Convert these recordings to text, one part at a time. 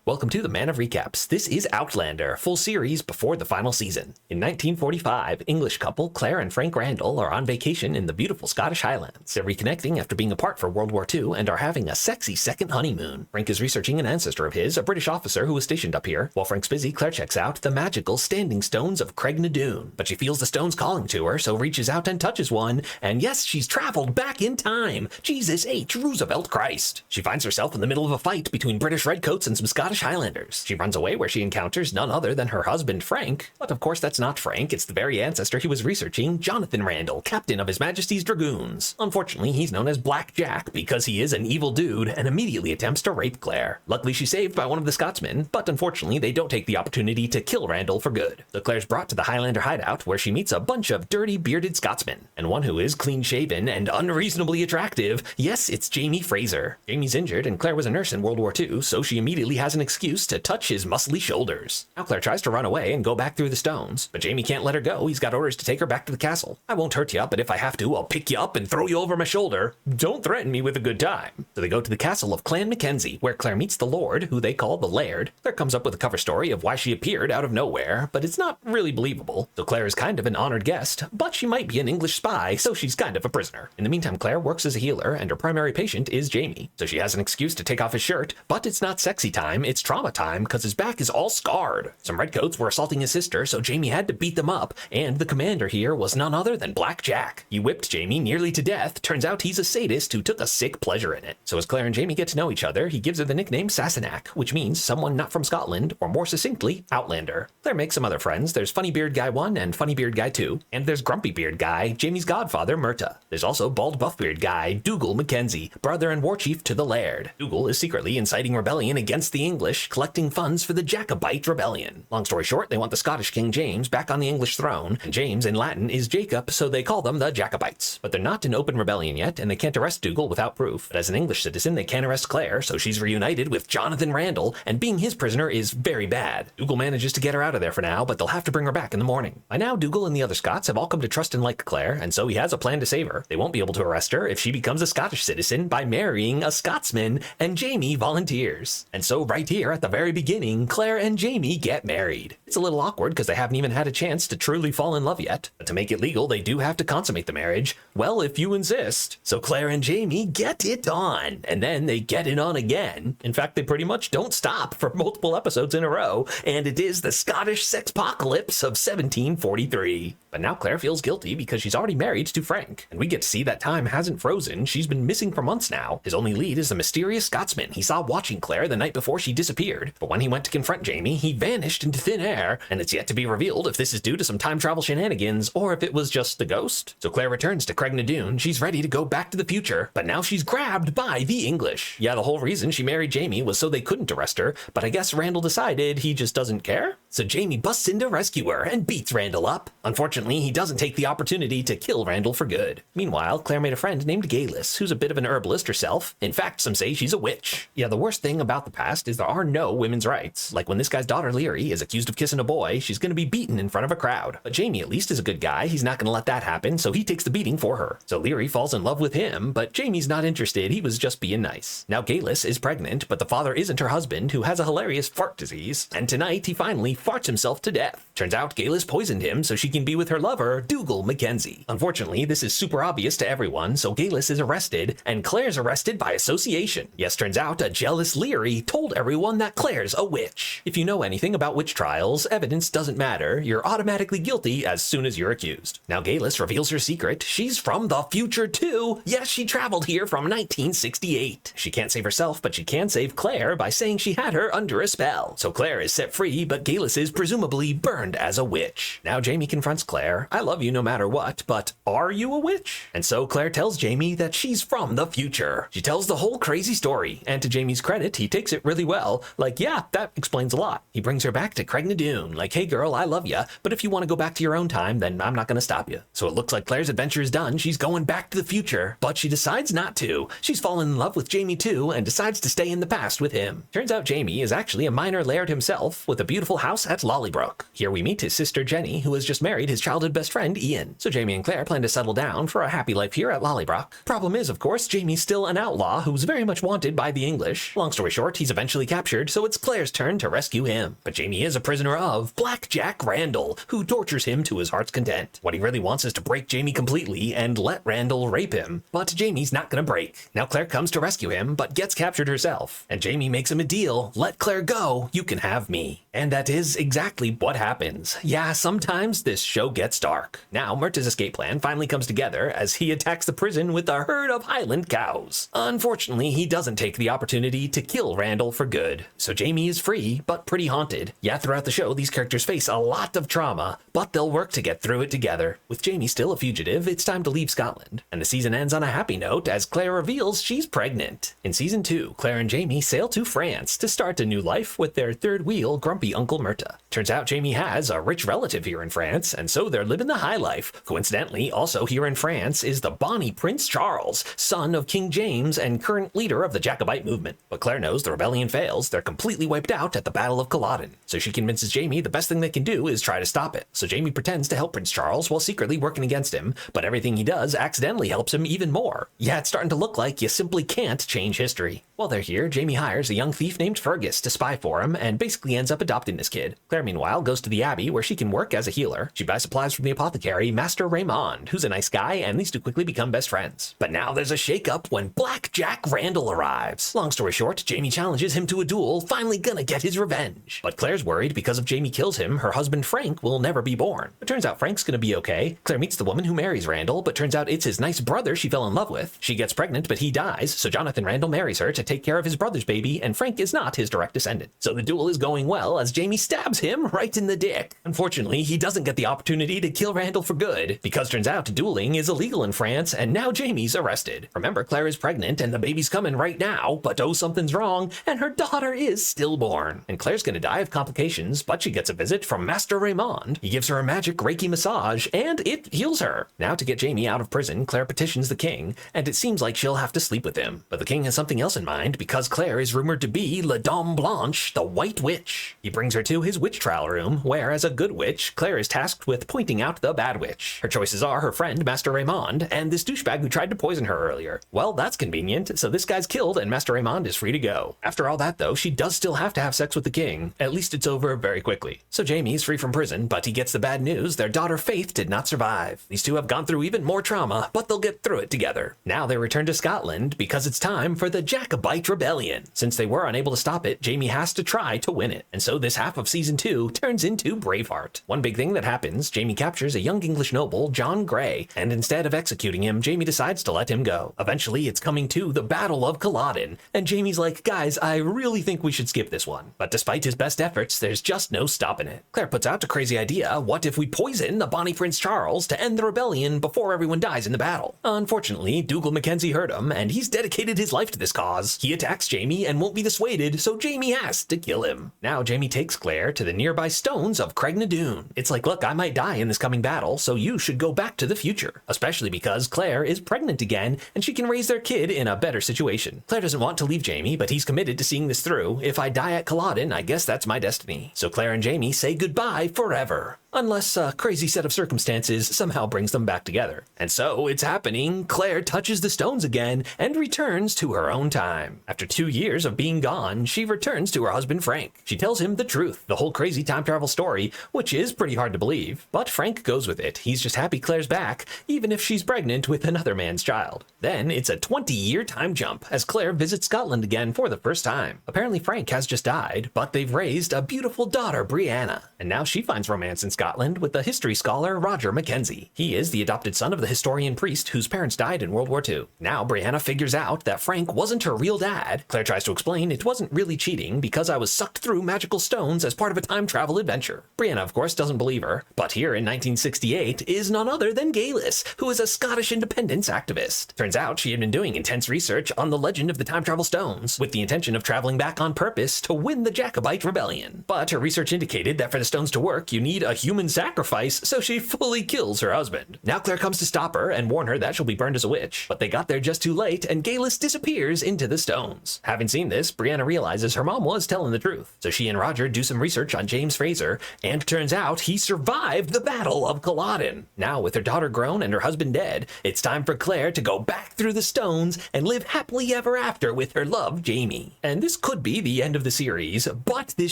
Welcome to the Man of Recaps. This is Outlander, full series before the final season. In 1945, English couple Claire and Frank Randall are on vacation in the beautiful Scottish Highlands. They're reconnecting after being apart for World War II and are having a sexy second honeymoon. Frank is researching an ancestor of his, a British officer who was stationed up here. While Frank's busy, Claire checks out the magical standing stones of Craignadoon. But she feels the stones calling to her, so reaches out and touches one. And yes, she's traveled back in time. Jesus H. Roosevelt Christ. She finds herself in the middle of a fight between British redcoats and some Scottish Highlanders. She runs away where she encounters none other than her husband Frank, but of course that's not Frank, it's the very ancestor he was researching, Jonathan Randall, captain of His Majesty's Dragoons. Unfortunately, he's known as Black Jack because he is an evil dude and immediately attempts to rape Claire. Luckily she's saved by one of the Scotsmen, but unfortunately they don't take the opportunity to kill Randall for good. So Claire's brought to the Highlander hideout where she meets a bunch of dirty bearded Scotsmen, and one who is clean-shaven and unreasonably attractive. Yes, it's Jamie Frasier. Jamie's injured and Claire was a nurse in World War II, so she immediately has an excuse to touch his muscly shoulders. Now Claire tries to run away and go back through the stones, but Jamie can't let her go. He's got orders to take her back to the castle. I won't hurt you, but if I have to, I'll pick you up and throw you over my shoulder. Don't threaten me with a good time. So they go to the castle of Clan Mackenzie, where Claire meets the Lord, who they call the Laird. Claire comes up with a cover story of why she appeared out of nowhere, but it's not really believable. So Claire is kind of an honored guest, but she might be an English spy, so she's kind of a prisoner. In the meantime, Claire works as a healer, and her primary patient is Jamie. So she has an excuse to take off his shirt, but it's not sexy time, it's trauma time, because his back is all scarred. Some redcoats were assaulting his sister, so Jamie had to beat them up, and the commander here was none other than Black Jack. He whipped Jamie nearly to death. Turns out he's a sadist who took a sick pleasure in it. So as Claire and Jamie get to know each other, he gives her the nickname Sassenach, which means someone not from Scotland, or more succinctly, Outlander. Claire makes some other friends. There's Funny Beard Guy 1 and Funny Beard Guy 2, and there's Grumpy Beard Guy, Jamie's godfather, Murta. There's also Bald Buff Beard Guy, Dougal Mackenzie, brother and war chief to the Laird. Dougal is secretly inciting rebellion against the English, collecting funds for the Jacobite Rebellion. Long story short, they want the Scottish King James back on the English throne, and James in Latin is Jacob, so they call them the Jacobites. But they're not in open rebellion yet, and they can't arrest Dougal without proof. But as an English citizen, they can't arrest Claire, so she's reunited with Jonathan Randall, and being his prisoner is very bad. Dougal manages to get her out of there for now, but they'll have to bring her back in the morning. By now, Dougal and the other Scots have all come to trust and like Claire, and so he has a plan to save her. They won't be able to arrest her if she becomes a Scottish citizen by marrying a Scotsman, and Jamie volunteers. And so right here at the very beginning, Claire and Jamie get married. It's a little awkward because they haven't even had a chance to truly fall in love yet. But to make it legal, they do have to consummate the marriage. Well, if you insist. So Claire and Jamie get it on, and then they get it on again. In fact, they pretty much don't stop for multiple episodes in a row, and it is the Scottish sexpocalypse of 1743. But now Claire feels guilty because she's already married to Frank, and we get to see that time hasn't frozen. She's been missing for months now. His only lead is the mysterious Scotsman he saw watching Claire the night before she disappeared. But when he went to confront Jamie, he vanished into thin air, and it's yet to be revealed if this is due to some time travel shenanigans or if it was just the ghost. So Claire returns to Craignadoon. She's ready to go back to the future, but now she's grabbed by the English. Yeah, the whole reason she married Jamie was so they couldn't arrest her, but I guess Randall decided he just doesn't care. So Jamie busts in to rescue her and beats Randall up. Unfortunately, he doesn't take the opportunity to kill Randall for good. Meanwhile, Claire made a friend named Galis, who's a bit of an herbalist herself. In fact, some say she's a witch. Yeah, the worst thing about the past is there are no women's rights. Like when this guy's daughter Leary is accused of kissing a boy, she's gonna be beaten in front of a crowd. But Jamie at least is a good guy. He's not gonna let that happen, so he takes the beating for her. So Leary falls in love with him, but Jamie's not interested. He was just being nice. Now Galis is pregnant, but the father isn't her husband, who has a hilarious fart disease. And tonight he finally farts himself to death. Turns out Galis poisoned him so she can be with her lover, Dougal Mackenzie. Unfortunately, this is super obvious to everyone, so Galis is arrested, and Claire's arrested by association. Yes, turns out a jealous Leary told everyone that Claire's a witch. If you know anything about witch trials, evidence doesn't matter. You're automatically guilty as soon as you're accused. Now Galis reveals her secret. She's from the future too. Yes, she traveled here from 1968. She can't save herself, but she can save Claire by saying she had her under a spell. So Claire is set free, but Galis is presumably burned as a witch. Now Jamie confronts Claire. I love you no matter what, but are you a witch? And so Claire tells Jamie that she's from the future. She tells the whole crazy story, and to Jamie's credit, he takes it really well. Like, yeah, that explains a lot. He brings her back to Craignadoon, like, hey girl, I love ya, but if you want to go back to your own time, then I'm not gonna stop you. So it looks like Claire's adventure is done. She's going back to the future, but she decides not to. She's fallen in love with Jamie too, and decides to stay in the past with him. Turns out Jamie is actually a minor laird himself, with a beautiful house house at Lollybrook. Here we meet his sister Jenny, who has just married his childhood best friend Ian. So Jamie and Claire plan to settle down for a happy life here at Lollybrook. Problem is, of course, Jamie's still an outlaw who's very much wanted by the English. Long story short, he's eventually captured, so it's Claire's turn to rescue him. But Jamie is a prisoner of Black Jack Randall, who tortures him to his heart's content. What he really wants is to break Jamie completely and let Randall rape him. But Jamie's not gonna break. Now Claire comes to rescue him, but gets captured herself. And Jamie makes him a deal. Let Claire go, you can have me. And that is exactly what happens. Yeah, sometimes this show gets dark. Now Murtagh's escape plan finally comes together as he attacks the prison with a herd of Highland cows. Unfortunately, he doesn't take the opportunity to kill Randall for good. So Jamie is free, but pretty haunted. Yeah, throughout the show, these characters face a lot of trauma, but they'll work to get through it together. With Jamie still a fugitive, it's time to leave Scotland. And the season ends on a happy note as Claire reveals she's pregnant. In season 2, Claire and Jamie sail to France to start a new life with their third wheel, grumpy Uncle Murtagh. Turns out Jamie has a rich relative here in France, and so they're living the high life. Coincidentally, also here in France is the Bonnie Prince Charles, son of King James and current leader of the Jacobite movement. But Claire knows the rebellion fails, they're completely wiped out at the Battle of Culloden. So she convinces Jamie the best thing they can do is try to stop it. So Jamie pretends to help Prince Charles while secretly working against him, but everything he does accidentally helps him even more. Yeah, it's starting to look like you simply can't change history. While they're here, Jamie hires a young thief named Fergus to spy for him and basically ends up adopting this kid. Claire, meanwhile, goes to the Abbey where she can work as a healer. She buys supplies from the apothecary, Master Raymond, who's a nice guy, and these two quickly become best friends. But now there's a shakeup when Black Jack Randall arrives. Long story short, Jamie challenges him to a duel, finally gonna get his revenge. But Claire's worried because if Jamie kills him, her husband Frank will never be born. It turns out Frank's gonna be okay. Claire meets the woman who marries Randall, but turns out it's his nice brother she fell in love with. She gets pregnant, but he dies, so Jonathan Randall marries her to take care of his brother's baby, and Frank is not his direct descendant. So the duel is going well as Jamie stabs him right in the dick. Unfortunately, he doesn't get the opportunity to kill Randall for good, because turns out dueling is illegal in France, and now Jamie's arrested. Remember, Claire is pregnant, and the baby's coming right now, but oh, something's wrong, and her daughter is stillborn. And Claire's gonna die of complications, but she gets a visit from Master Raymond. He gives her a magic Reiki massage, and it heals her. Now to get Jamie out of prison, Claire petitions the king, and it seems like she'll have to sleep with him. But the king has something else in mind, because Claire is rumored to be La Dame Blanche, the White Witch. He brings her to his witch trial room, where as a good witch, Claire is tasked with pointing out the bad witch. Her choices are her friend, Master Raymond, and this douchebag who tried to poison her earlier. Well, that's convenient, so this guy's killed and Master Raymond is free to go. After all that though, she does still have to have sex with the king. At least it's over very quickly. So Jamie is free from prison, but he gets the bad news their daughter Faith did not survive. These two have gone through even more trauma, but they'll get through it together. Now they return to Scotland because it's time for the Jacobite Rebellion. Since they were unable to stop it, Jamie has to try to win it. And so this half of season 2 turns into Braveheart. One big thing that happens, Jamie captures a young English noble, John Grey, and instead of executing him, Jamie decides to let him go. Eventually, it's coming to the Battle of Culloden, and Jamie's like, guys, I really think we should skip this one. But despite his best efforts, there's just no stopping it. Claire puts out a crazy idea, what if we poison the Bonnie Prince Charles to end the rebellion before everyone dies in the battle? Unfortunately, Dougal Mackenzie heard him, and he's dedicated his life to this cause. He attacks Jamie and won't be dissuaded, so Jamie has to kill him. Now Jamie takes Claire to the nearby stones of Craignadoon. It's like, look, I might die in this coming battle, so you should go back to the future. Especially because Claire is pregnant again, and she can raise their kid in a better situation. Claire doesn't want to leave Jamie, but he's committed to seeing this through. If I die at Culloden, I guess that's my destiny. So Claire and Jamie say goodbye forever. Unless a crazy set of circumstances somehow brings them back together. And so it's happening. Claire touches the stones again and returns to her own time. After 2 years of being gone, she returns to her husband Frank. She tells him the truth, the whole crazy time travel story, which is pretty hard to believe. But Frank goes with it. He's just happy Claire's back, even if she's pregnant with another man's child. Then it's a 20-year time jump as Claire visits Scotland again for the first time. Apparently Frank has just died, but they've raised a beautiful daughter, Brianna. And now she finds romance in Scotland with the history scholar Roger Mackenzie. He is the adopted son of the historian priest whose parents died in World War II. Now Brianna figures out that Frank wasn't her real dad. Claire tries to explain it wasn't really cheating because I was sucked through magical stones as part of a time travel adventure. Brianna, of course, doesn't believe her, but here in 1968 is none other than Galis, who is a Scottish independence activist. Turns out she had been doing intense research on the legend of the time travel stones, with the intention of traveling back on purpose to win the Jacobite Rebellion. But her research indicated that for the stones to work, you need a human sacrifice, so she fully kills her husband. Now Claire comes to stop her and warn her that she'll be burned as a witch, but they got there just too late, and Galis disappears into the stones. Having seen this, Brianna realizes her mom was telling the truth, so she and Roger do some research on James Frasier, and turns out he survived the Battle of Culloden. Now, with her daughter grown and her husband dead, it's time for Claire to go back through the stones and live happily ever after with her love, Jamie. And this could be the end of the series, but this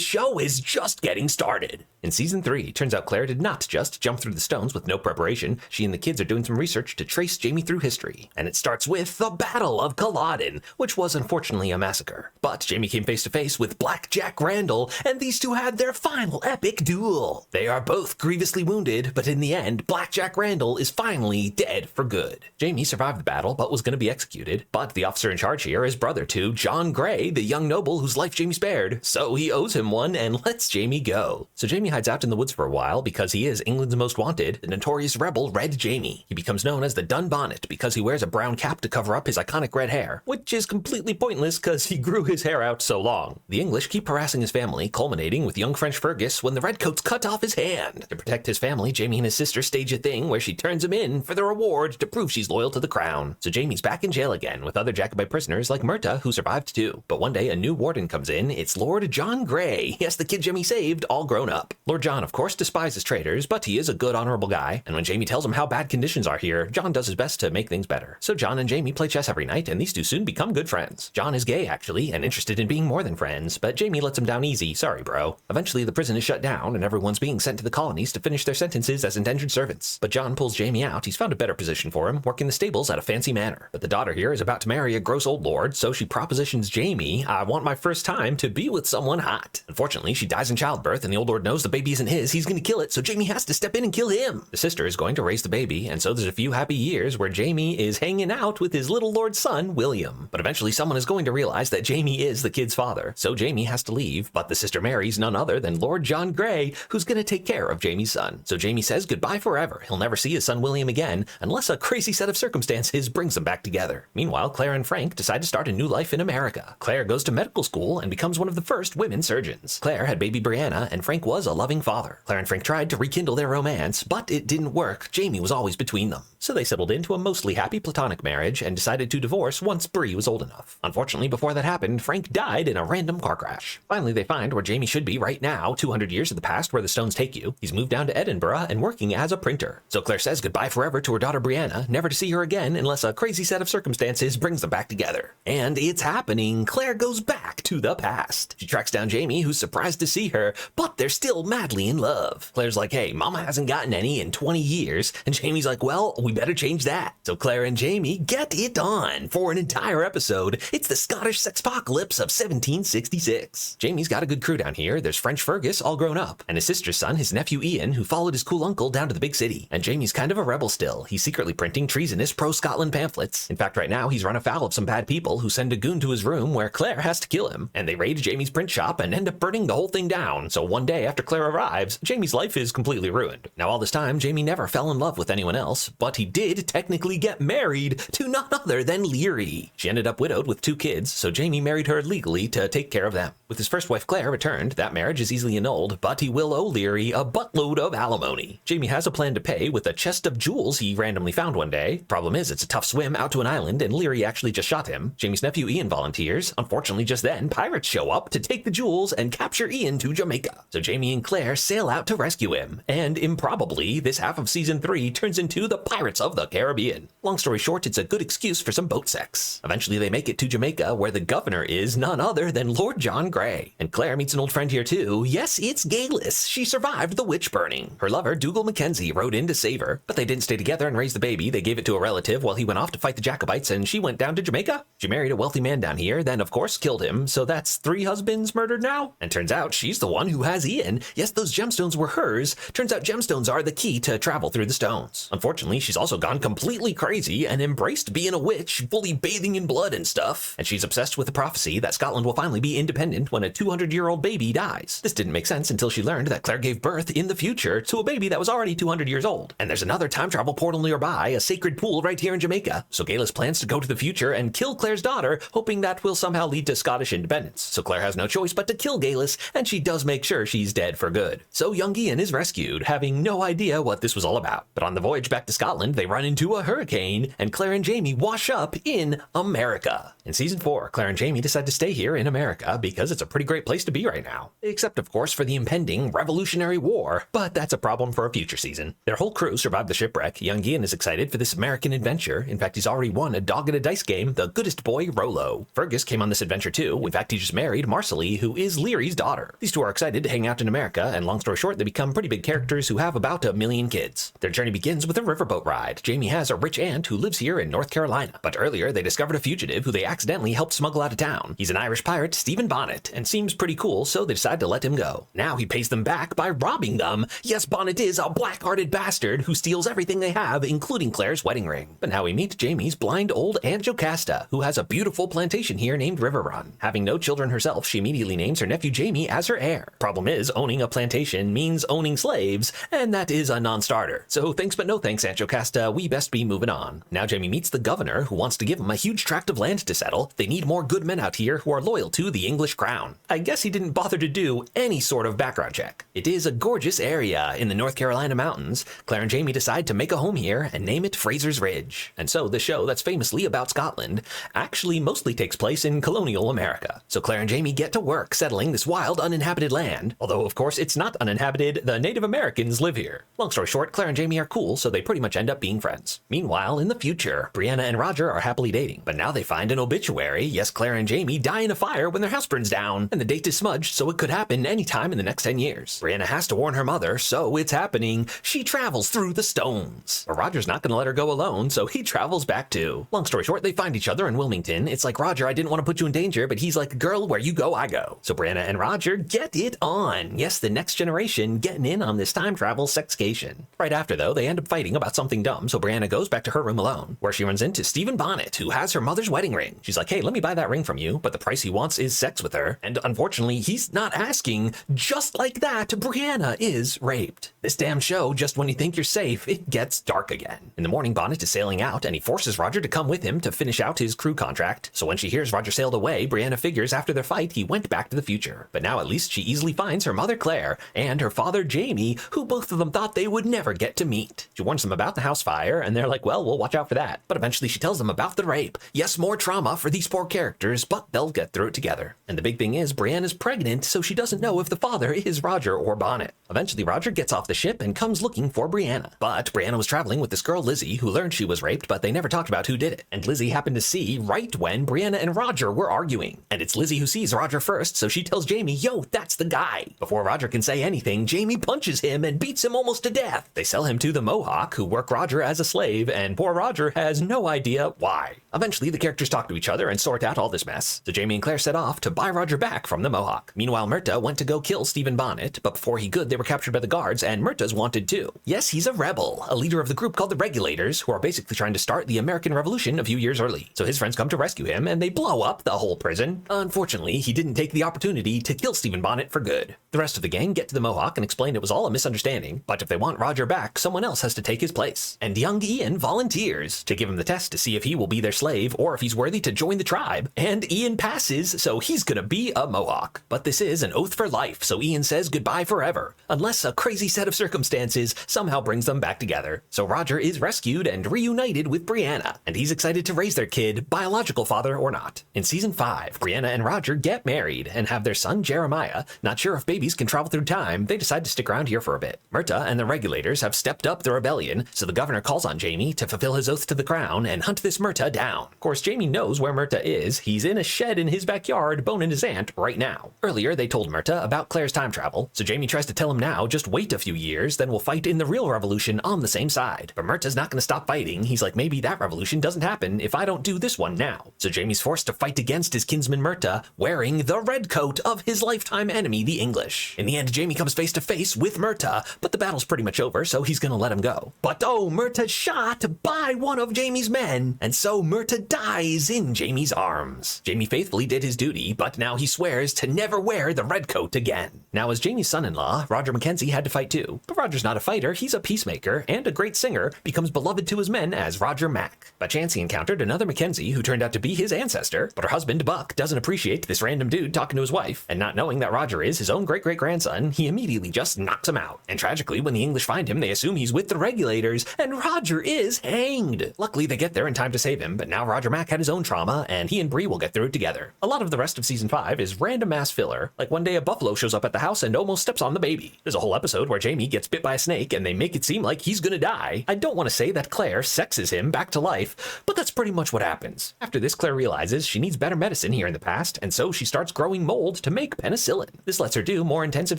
show is just getting started. In season 3, turns out Claire did not just jump through the stones with no preparation. She and the kids are doing some research to trace Jamie through history. And it starts with the Battle of Culloden, which was unfortunately a massacre. But Jamie came face to face with Black Jack Randall, and these two had their final epic duel. They are both grievously wounded, but in the end, Black Jack Randall is finally dead for good. Jamie survived the battle, but was going to be executed. But the officer in charge here is brother to John Grey, the young noble whose life Jamie spared. So he owes him one and lets Jamie go. So Jamie hides out in the woods for a while because he is England's most wanted, the notorious rebel Red Jamie. He becomes known as the Dun Bonnet because he wears a brown cap to cover up his iconic red hair, which is completely pointless because he grew his hair out so long. The English keep harassing his family, culminating with young French Fergus when the Redcoats cut off his hand. To protect his family, Jamie and his sister stage a thing where she turns him in for the reward to prove she's loyal to the crown. So Jamie's back in jail again with other Jacobite prisoners like Myrta, who survived too. But one day a new warden comes in. It's Lord John Grey. Yes, the kid Jamie saved, all grown up. Lord John, of course, despises traitors, but he is a good, honorable guy. And when Jamie tells him how bad conditions are here, John does his best to make things better. So John and Jamie play chess every night, and these two soon become good friends. John is gay, actually, and interested in being more than friends, but Jamie lets him down easy. Sorry, bro. Eventually, the prison is shut down, and everyone's being sent to the colonies to finish their sentences as indentured servants. But John pulls Jamie out. He's found a better position for him, working the stables at a fancy manor. But the daughter here is about to marry a gross old lord, so she propositions Jamie, I want my first time to be with someone hot. Unfortunately, she dies in childbirth, and the old lord knows the baby isn't his. He's going to kill it, so Jamie has to step in and kill him. The sister is going to raise the baby, and so there's a few happy years where Jamie is hanging out with his little lord's son, William. But eventually someone is going to realize that Jamie is the kid's father, so Jamie has to leave, but the sister marries none other than Lord John Grey, who's going to take care of Jamie's son. So Jamie says goodbye forever. He'll never see his son William again, unless a crazy set of circumstances brings them back together. Meanwhile, Claire and Frank decide to start a new life in America. Claire goes to medical school and becomes one of the first women surgeons. Claire had baby Brianna, and Frank was a loving father. Claire and Frank tried to rekindle their romance, but it didn't work. Jamie was always between them. So they settled into a mostly happy platonic marriage and decided to divorce once Brie was old enough. Unfortunately, before that happened, Frank died in a random car crash. Finally, they find where Jamie should be right now, 200 years in the past where the stones take you. He's moved down to Edinburgh and working as a printer. So Claire says goodbye forever to her daughter Brianna, never to see her again unless a crazy set of circumstances brings them back together. And it's happening. Claire goes back to the past. She tracks down Jamie, who's surprised to see her, but they're still madly in love. Claire's like, hey, mama hasn't gotten any in 20 years. And Jamie's like, well, we better change that. So Claire and Jamie get it on for an entire episode. It's the Scottish sexpocalypse of 1766. Jamie's got a good crew down here. There's French Fergus, all grown up, and his sister's son, his nephew Ian, who followed his cool uncle down to the big city. And Jamie's kind of a rebel still. He's secretly printing treasonous pro-Scotland pamphlets. In fact, right now, he's run afoul of some bad people who send a goon to his room where Claire has to kill him. And they raid Jamie's print shop and end up burning the whole thing down. So one day after Claire arrives, Jamie's life is completely ruined. Now all this time, Jamie never fell in love with anyone else, but he did technically get married to none other than Leary. She ended up widowed with 2 kids, so Jamie married her legally to take care of them. With his first wife Claire returned, that marriage is easily annulled, but he will owe Leary a buttload of alimony. Jamie has a plan to pay with a chest of jewels he randomly found one day. Problem is, it's a tough swim out to an island, and Leary actually just shot him. Jamie's nephew Ian volunteers. Unfortunately, just then, pirates show up to take the jewels and capture Ian to Jamaica. So Jamie and Claire sail out to rescue him, and improbably, this half of season 3 turns into the Pirates of the Caribbean. Long story short, it's a good excuse for some boat sex. Eventually, they make it to Jamaica, where the governor is none other than Lord John Grey. And Claire meets an old friend here too. Yes, it's Gayless. She survived the witch burning. Her lover, Dougal Mackenzie, rode in to save her, but they didn't stay together and raise the baby. They gave it to a relative while he went off to fight the Jacobites, and she went down to Jamaica. She married a wealthy man down here, then of course killed him, so that's 3 husbands murdered now. And turns out she's the one who has Ian. Yes, those gemstones were hers. Turns out gemstones are the key to travel through the stones. Unfortunately, she's also gone completely crazy and embraced being a witch, fully bathing in blood and stuff. And she's obsessed with the prophecy that Scotland will finally be independent when a 200-year-old baby dies. This didn't make sense until she learned that Claire gave birth in the future to a baby that was already 200 years old. And there's another time travel portal nearby, a sacred pool right here in Jamaica. So Gayless plans to go to the future and kill Claire Claire's daughter, hoping that will somehow lead to Scottish independence. So Claire has no choice but to kill Galus, and she does make sure she's dead for good. So young Ian is rescued, having no idea what this was all about. But on the voyage back to Scotland, they run into a hurricane, and Claire and Jamie wash up in America. In season 4, Claire and Jamie decide to stay here in America because it's a pretty great place to be right now. Except, of course, for the impending Revolutionary War, but that's a problem for a future season. Their whole crew survived the shipwreck. Young Ian is excited for this American adventure. In fact, he's already won a dog at a dice game, the goodest boy Rollo. Fergus came on this adventure too. In fact, he just married Marcelly, who is Leary's daughter. These two are excited to hang out in America, and long story short, they become pretty big characters who have about 1 million kids. Their journey begins with a riverboat ride. Jamie has a rich aunt who lives here in North Carolina, but earlier they discovered a fugitive who they accidentally helped smuggle out of town. He's an Irish pirate, Stephen Bonnet, and seems pretty cool, so they decide to let him go. Now he pays them back by robbing them. Yes, Bonnet is a black-hearted bastard who steals everything they have, including Claire's wedding ring. But now we meet Jamie's blind old Aunt Jocasta, who has a beautiful plantation here named River Run. Having no children herself, she immediately names her nephew Jamie as her heir. Problem is, owning a plantation means owning slaves, and that is a non-starter. So thanks but no thanks, Aunt Jocasta, we best be moving on. Now Jamie meets the governor, who wants to give him a huge tract of land to settle. They need more good men out here who are loyal to the English crown. I guess he didn't bother to do any sort of background check. It is a gorgeous area in the North Carolina mountains. Claire and Jamie decide to make a home here and name it Fraser's Ridge. And so the show that's famously about Scotland actually mostly takes place in colonial America. So Claire and Jamie get to work settling this wild, uninhabited land. Although, of course, it's not uninhabited, the Native Americans live here. Long story short, Claire and Jamie are cool, so they pretty much end up being friends. Meanwhile, in the future, Brianna and Roger are happily dating, but now they find an obituary. Yes, Claire and Jamie die in a fire when their house burns down, and the date is smudged, so it could happen anytime in the next 10 years. Brianna has to warn her mother, so it's happening. She travels through the stones. But Roger's not gonna let her go alone, so he travels back too. Long story short, they find each other in Wilmington. It's like, Roger, I didn't want to put you in danger, but he's like, girl, where you go, I go. So Brianna and Roger get it on. Yes, the next generation getting in on this time travel sexcation. Right after, though, they end up fighting about something dumb, so Brianna goes back to her room alone, where she runs into Stephen Bonnet, who has her mother's wedding ring. She's like, hey, let me buy that ring from you, but the price he wants is sex with her. And unfortunately, he's not asking. Just like that, Brianna is raped. This damn show, just when you think you're safe, it gets dark again. In the morning, Bonnet is sailing out, and he forces Roger to come with him to finish out his crew contract. So when she hears Roger sailed away, Brianna figures after their fight, he went back to the future. But now at least she easily finds her mother Claire and her father Jamie, who both of them thought they would never get to meet. She warns them about the house fire, and they're like, well, we'll watch out for that. But eventually she tells them about the rape. Yes, more trauma for these poor characters, but they'll get through it together. And the big thing is, Brianna's pregnant, so she doesn't know if the father is Roger or Bonnet. Eventually, Roger gets off the ship and comes looking for Brianna. But Brianna was traveling with this girl, Lizzie, who learned she was raped, but they never talked about who did it. And Lizzie happened to see right when Brianna and Roger were arguing. And it's Lizzie who sees Roger first, so she tells Jamie, yo, that's the guy. Before Roger can say anything, Jamie punches him and beats him almost to death. They sell him to the Mohawk, who work Roger as a slave, and poor Roger has no idea why. Eventually, the characters talk to each other and sort out all this mess. So Jamie and Claire set off to buy Roger back from the Mohawk. Meanwhile, Myrta went to go kill Stephen Bonnet, but before he could, they were captured by the guards, and Myrta's wanted too. Yes, he's a rebel, a leader of the group called the Regulators, who are basically trying to start the American Revolution a few years early. So his friends come to rescue him, and they blow up the whole prison. Unfortunately, he didn't take the opportunity to kill Stephen Bonnet for good. The rest of the gang get to the Mohawk and explain it was all a misunderstanding, but if they want Roger back, someone else has to take his place. And young Ian volunteers to give him the test to see if he will be their slave or if he's worthy to join the tribe. And Ian passes, so he's gonna be a Mohawk. But this is an oath for life, so Ian says goodbye forever, unless a crazy set of circumstances somehow brings them back together. So Roger is rescued and reunited with Brianna, and he's excited to raise their kid, biological father or not. In season 5, Brianna and Roger get married and have their son Jeremiah. Not sure if babies can travel through time, they decide to stick around here for a bit. Myrta and the Regulators have stepped up the rebellion, so the governor calls on Jamie to fulfill his oath to the crown and hunt this Myrta down. Of course, Jamie knows where Myrta is. He's in a shed in his backyard boning his aunt right now. Earlier, they told Myrta about Claire's time travel, so Jamie tries to tell him now, just wait a few years, then we'll fight in the real revolution on the same side. But Myrta's not going to stop fighting. He's like, maybe that revolution doesn't happen if I don't do this one now. So Jamie's forced to fight against his kinsman Myrta, wearing the red coat of his lifetime enemy, the English. In the end, Jamie comes face to face with Myrta, but the battle's pretty much over, so he's gonna let him go. But oh, Myrta's shot by one of Jamie's men, and so Myrta dies in Jamie's arms. Jamie faithfully did his duty, but now he swears to never wear the red coat again. Now, as Jamie's son-in-law, Roger Mackenzie had to fight too. But Roger's not a fighter, he's a peacemaker, and a great singer, becomes beloved to his men as Roger Mack. By chance, he encountered another Mackenzie who who turned out to be his ancestor, but her husband, Buck, doesn't appreciate this random dude talking to his wife, and not knowing that Roger is his own great-great-grandson, he immediately just knocks him out. And tragically, when the English find him, they assume he's with the regulators, and Roger is hanged. Luckily, they get there in time to save him, but now Roger Mack had his own trauma, and he and Bree will get through it together. A lot of the rest of season 5 is random ass filler, like one day a buffalo shows up at the house and almost steps on the baby. There's a whole episode where Jamie gets bit by a snake and they make it seem like he's gonna die. I don't want to say that Claire sexes him back to life, but that's pretty much what happens. After this, Claire realizes she needs better medicine here in the past, and so she starts growing mold to make penicillin. This lets her do more intensive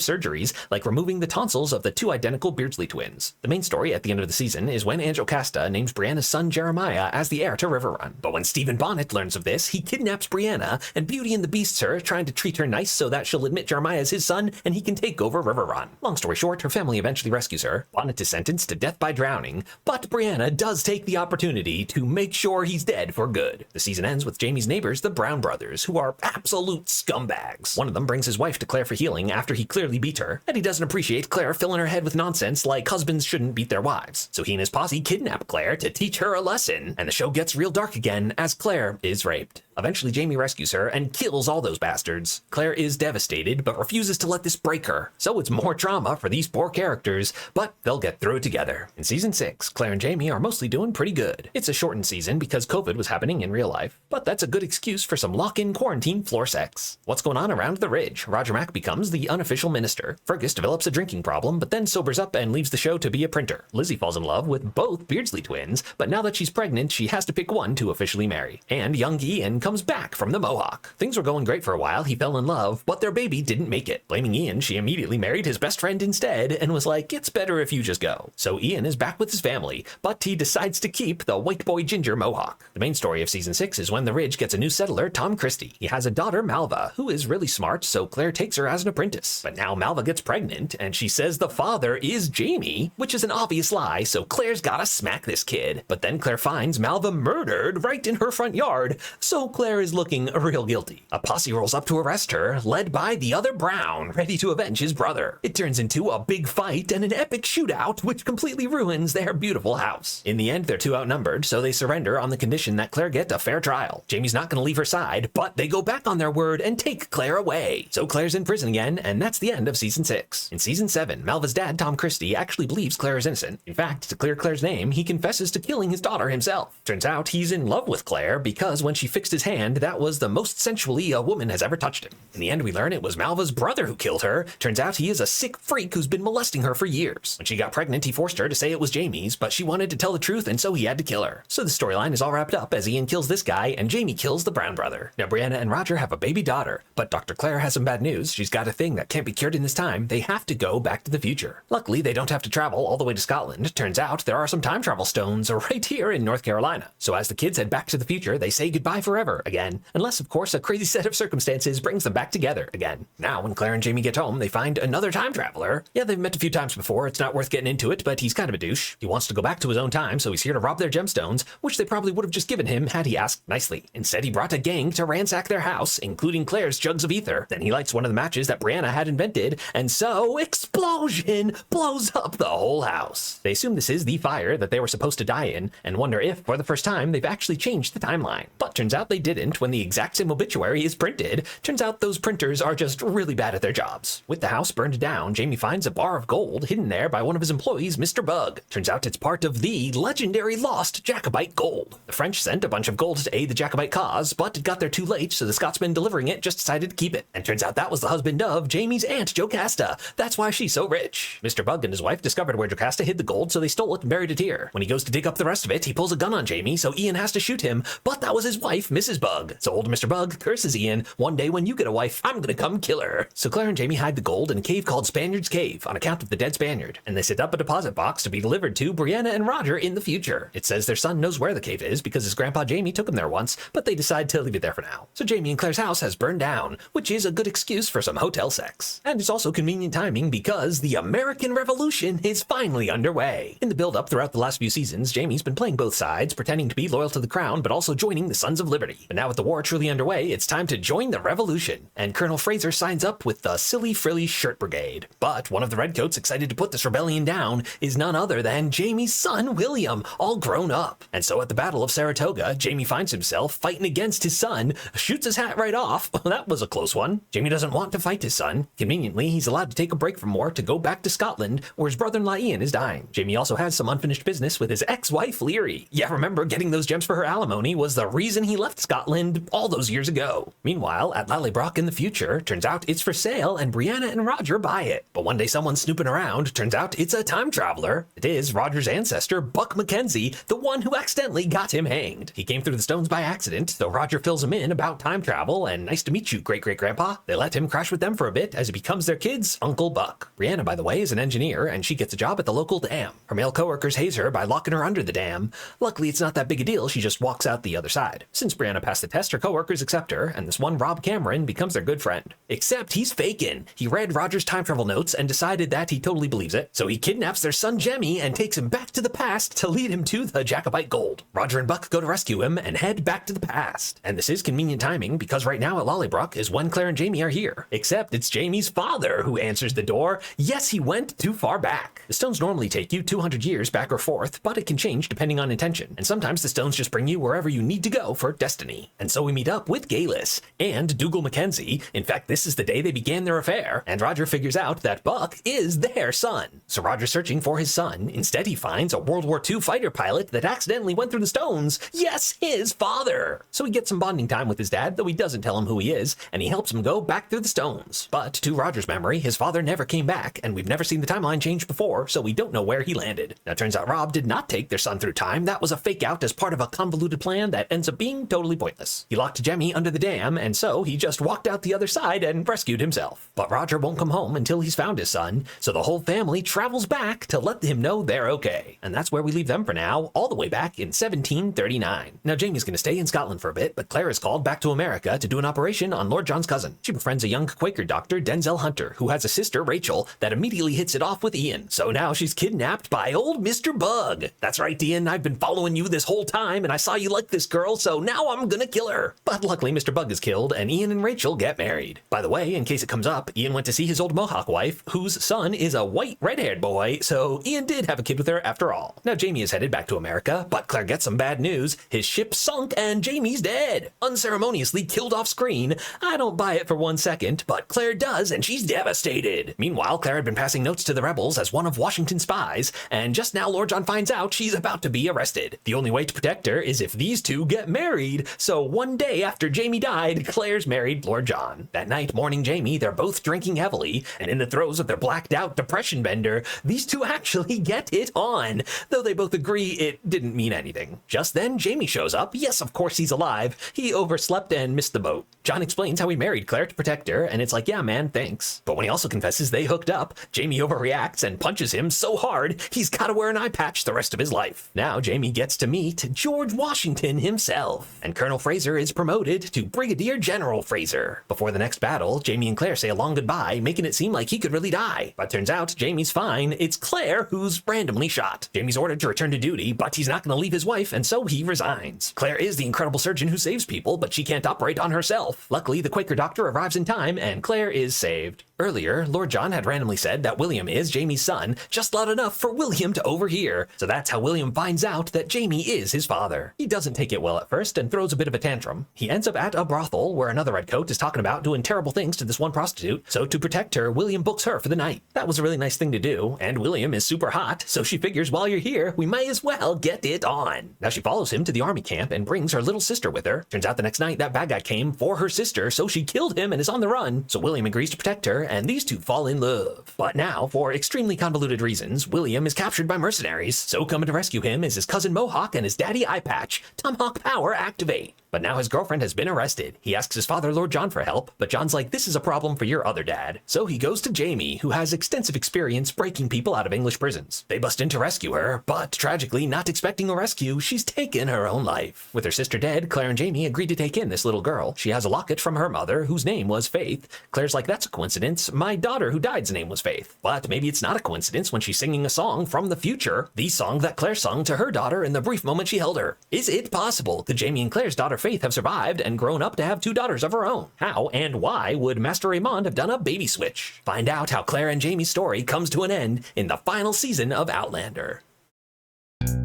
surgeries, like removing the tonsils of the two identical Beardsley twins. The main story at the end of the season is when Ange Jocasta names Brianna's son Jeremiah as the heir to River Run. But when Stephen Bonnet learns of this, he kidnaps Brianna, and Beauty and the Beast's her, trying to treat her nice so that she'll admit Jeremiah is his son and he can take over River Run. Long story short, her family eventually rescues her. Bonnet is sentenced to death by drowning, but Brianna does take the opportunity to make sure he's dead for good. The season ends with Jamie's neighbors, the Brown brothers, who are absolute scumbags. One of them brings his wife to Claire for healing after he clearly beat her, and he doesn't appreciate Claire filling her head with nonsense like husbands shouldn't beat their wives. So he and his posse kidnap Claire to teach her a lesson, and the show gets real dark again as Claire is raped. Eventually, Jamie rescues her and kills all those bastards. Claire is devastated, but refuses to let this break her. So it's more trauma for these poor characters, but they'll get through it together. In season 6, Claire and Jamie are mostly doing pretty good. It's a shortened season because COVID was happening in real life, but that's a good excuse for some lock-in quarantine floor sex. What's going on around the Ridge? Roger Mack becomes the unofficial minister. Fergus develops a drinking problem, but then sobers up and leaves the show to be a printer. Lizzie falls in love with both Beardsley twins, but now that she's pregnant, she has to pick one to officially marry. And young Ian comes back from the Mohawk. Things were going great for a while, he fell in love, but their baby didn't make it. Blaming Ian, she immediately married his best friend instead and was like, it's better if you just go. So Ian is back with his family, but he decides to keep the white boy ginger Mohawk. The main story of season 6 is when the Ridge gets a new settler, Tom Christie. He has a daughter, Malva, who is really smart, so Claire takes her as an apprentice. But now Malva gets pregnant, and she says the father is Jamie, which is an obvious lie, so Claire's gotta smack this kid. But then Claire finds Malva murdered right in her front yard, so Claire is looking real guilty. A posse rolls up to arrest her, led by the other Brown, ready to avenge his brother. It turns into a big fight and an epic shootout, which completely ruins their beautiful house. In the end, they're too outnumbered, so they surrender on the condition that Claire get a fair trial. Jamie's not going to leave her side, but they go back on their word and take Claire away. So Claire's in prison again, and that's the end of season 6. In season 7, Malva's dad, Tom Christie, actually believes Claire is innocent. In fact, to clear Claire's name, he confesses to killing his daughter himself. Turns out he's in love with Claire because when she fixed his hand, that was the most sensually a woman has ever touched him. In the end, we learn it was Malva's brother who killed her. Turns out he is a sick freak who's been molesting her for years. When she got pregnant, he forced her to say it was Jamie's, but she wanted to tell the truth, and so he had to kill her. So the storyline is all wrapped up as Ian kills this guy and Jamie kills the Brown brother. Now Brianna and Roger have a baby daughter, but Dr. Claire has some bad news. She's got a thing that can't be cured in this time. They have to go back to the future. Luckily, they don't have to travel all the way to Scotland. Turns out there are some time travel stones right here in North Carolina. So as the kids head back to the future, they say goodbye forever again, unless of course a crazy set of circumstances brings them back together again. Now when Claire and Jamie get home, they find another time traveler. Yeah, they've met a few times before. It's not worth getting into it, but he's kind of a douche. He wants to go back to his own time, so he's here to rob their gemstones, which they probably would have just given him had he asked nicely. Instead, he brought a gang to ransack their house, including Claire's jugs of ether. Then he lights one of the matches that Brianna had invented, and so explosion blows up the whole house. They assume this is the fire that they were supposed to die in, and wonder if, for the first time, they've actually changed the timeline. But turns out they didn't when the exact same obituary is printed. Turns out those printers are just really bad at their jobs. With the house burned down, Jamie finds a bar of gold hidden there by one of his employees, Mr. Bug. Turns out it's part of the legendary lost Jacobite gold. The French sent a bunch of gold to aid the Jacobite cause, but it got there too late, so the Scotsman delivering it just decided to keep it. And turns out that was the husband of Jamie's aunt, Jocasta. That's why she's so rich. Mr. Bug and his wife discovered where Jocasta hid the gold, so they stole it and buried it here. When he goes to dig up the rest of it, he pulls a gun on Jamie, so Ian has to shoot him, but that was his wife, Mrs. Bug. So old Mr. Bug curses Ian, one day when you get a wife, I'm gonna come kill her. So Claire and Jamie hide the gold in a cave called Spaniard's Cave on account of the dead Spaniard, and they set up a deposit box to be delivered to Brianna and Roger in the future. It says their son knows where the cave is because his grandpa Jamie took him there once, but they decide to leave it there for now. So Jamie and Claire's house has burned down, which is a good excuse for some hotel sex. And it's also convenient timing because the American Revolution is finally underway. In the build-up throughout the last few seasons, Jamie's been playing both sides, pretending to be loyal to the crown, but also joining the Sons of Liberty. party. But now with the war truly underway, it's time to join the revolution. And Colonel Frasier signs up with the Silly Frilly Shirt Brigade. But one of the Redcoats excited to put this rebellion down is none other than Jamie's son, William, all grown up. And so at the Battle of Saratoga, Jamie finds himself fighting against his son, shoots his hat right off. That was a close one. Jamie doesn't want to fight his son. Conveniently, he's allowed to take a break from war to go back to Scotland, where his brother-in-law Ian is dying. Jamie also has some unfinished business with his ex-wife, Leary. Yeah, remember, getting those gems for her alimony was the reason he left Scotland all those years ago. Meanwhile, at Lallybroch in the future, turns out it's for sale and Brianna and Roger buy it. But one day someone's snooping around, turns out it's a time traveler. It is Roger's ancestor, Buck Mackenzie, the one who accidentally got him hanged. He came through the stones by accident, so Roger fills him in about time travel and nice to meet you, great-great-grandpa. They let him crash with them for a bit as he becomes their kid's Uncle Buck. Brianna, by the way, is an engineer and she gets a job at the local dam. Her male coworkers haze her by locking her under the dam. Luckily, it's not that big a deal, she just walks out the other side. Since Brianna passed the test, her coworkers accept her, and this one Rob Cameron becomes their good friend. Except he's faking. He read Roger's time travel notes and decided that he totally believes it, so he kidnaps their son Jemmy and takes him back to the past to lead him to the Jacobite gold. Roger and Buck go to rescue him and head back to the past. And this is convenient timing because right now at Lallybroch is when Claire and Jamie are here. Except it's Jamie's father who answers the door. Yes, he went too far back. The stones normally take you 200 years back or forth, but it can change depending on intention. And sometimes the stones just bring you wherever you need to go for destiny. And so we meet up with Galis and Dougal Mackenzie. In fact, this is the day they began their affair, and Roger figures out that Buck is their son. So Roger's searching for his son. Instead, he finds a World War II fighter pilot that accidentally went through the stones. Yes, his father. So he gets some bonding time with his dad, though he doesn't tell him who he is, and he helps him go back through the stones. But to Roger's memory, his father never came back, and we've never seen the timeline change before, so we don't know where he landed. Now, it turns out Rob did not take their son through time. That was a fake out as part of a convoluted plan that ends up being totally pointless. He locked Jemmy under the dam, and so he just walked out the other side and rescued himself. But Roger won't come home until he's found his son, so the whole family travels back to let him know they're okay. And that's where we leave them for now, all the way back in 1739. Now, Jamie's gonna stay in Scotland for a bit, but Claire is called back to America to do an operation on Lord John's cousin. She befriends a young Quaker doctor, Denzel Hunter, who has a sister, Rachel, that immediately hits it off with Ian. So now she's kidnapped by old Mr. Bug. That's right, Ian, I've been following you this whole time, and I saw you like this girl, so now I'm gonna kill her. But luckily, Mr. Bug is killed, and Ian and Rachel get married. By the way, in case it comes up, Ian went to see his old Mohawk wife, whose son is a white, red-haired boy, so Ian did have a kid with her after all. Now Jamie is headed back to America, but Claire gets some bad news. His ship sunk, and Jamie's dead. Unceremoniously killed off screen. I don't buy it for 1 second, but Claire does, and she's devastated. Meanwhile, Claire had been passing notes to the rebels as one of Washington's spies, and just now Lord John finds out she's about to be arrested. The only way to protect her is if these two get married, so one day after Jamie died, Claire's married Lord John. That night, mourning Jamie, they're both drinking heavily, and in the throes of their blacked-out depression bender, these two actually get it on, though they both agree it didn't mean anything. Just then, Jamie shows up. Yes, of course he's alive. He overslept and missed the boat. John explains how he married Claire to protect her, and it's like, yeah, man, thanks. But when he also confesses they hooked up, Jamie overreacts and punches him so hard, he's gotta wear an eye patch the rest of his life. Now, Jamie gets to meet George Washington himself, and Colonel Fraser is promoted to Brigadier General Fraser. Before the next battle, Jamie and Claire say a long goodbye, making it seem like he could really die. But turns out, Jamie's fine. It's Claire who's randomly shot. Jamie's ordered to return to duty, but he's not gonna leave his wife, and so he resigns. Claire is the incredible surgeon who saves people, but she can't operate on herself. Luckily, the Quaker doctor arrives in time, and Claire is saved. Earlier, Lord John had randomly said that William is Jamie's son, just loud enough for William to overhear. So that's how William finds out that Jamie is his father. He doesn't take it well at first and throws a bit of a tantrum. He ends up at a brothel where another redcoat is talking about doing terrible things to this one prostitute, so to protect her, William books her for the night. That was a really nice thing to do, and William is super hot, so she figures while you're here, we may as well get it on. Now she follows him to the army camp and brings her little sister with her. Turns out the next night that bad guy came for her sister, so she killed him and is on the run. So William agrees to protect her, and these two fall in love. But now, for extremely convoluted reasons, William is captured by mercenaries, so coming to rescue him is his cousin Mohawk and his daddy Eye Patch. Tomahawk power activate. But now his girlfriend has been arrested. He asks his father, Lord John, for help, but John's like, this is a problem for your other dad. So he goes to Jamie, who has extensive experience breaking people out of English prisons. They bust in to rescue her, but tragically, not expecting a rescue, she's taken her own life. With her sister dead, Claire and Jamie agree to take in this little girl. She has a locket from her mother, whose name was Faith. Claire's like, that's a coincidence. My daughter who died's name was Faith. But maybe it's not a coincidence when she's singing a song from the future, the song that Claire sung to her daughter in the brief moment she held her. Is it possible? Could Jamie and Claire's daughter Faith have survived and grown up to have 2 daughters of her own? How and why would Master Raymond have done a baby switch? Find out how Claire and Jamie's story comes to an end in the final season of Outlander.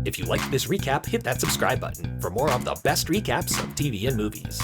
If you liked this recap, hit that subscribe button for more of the best recaps of TV and movies.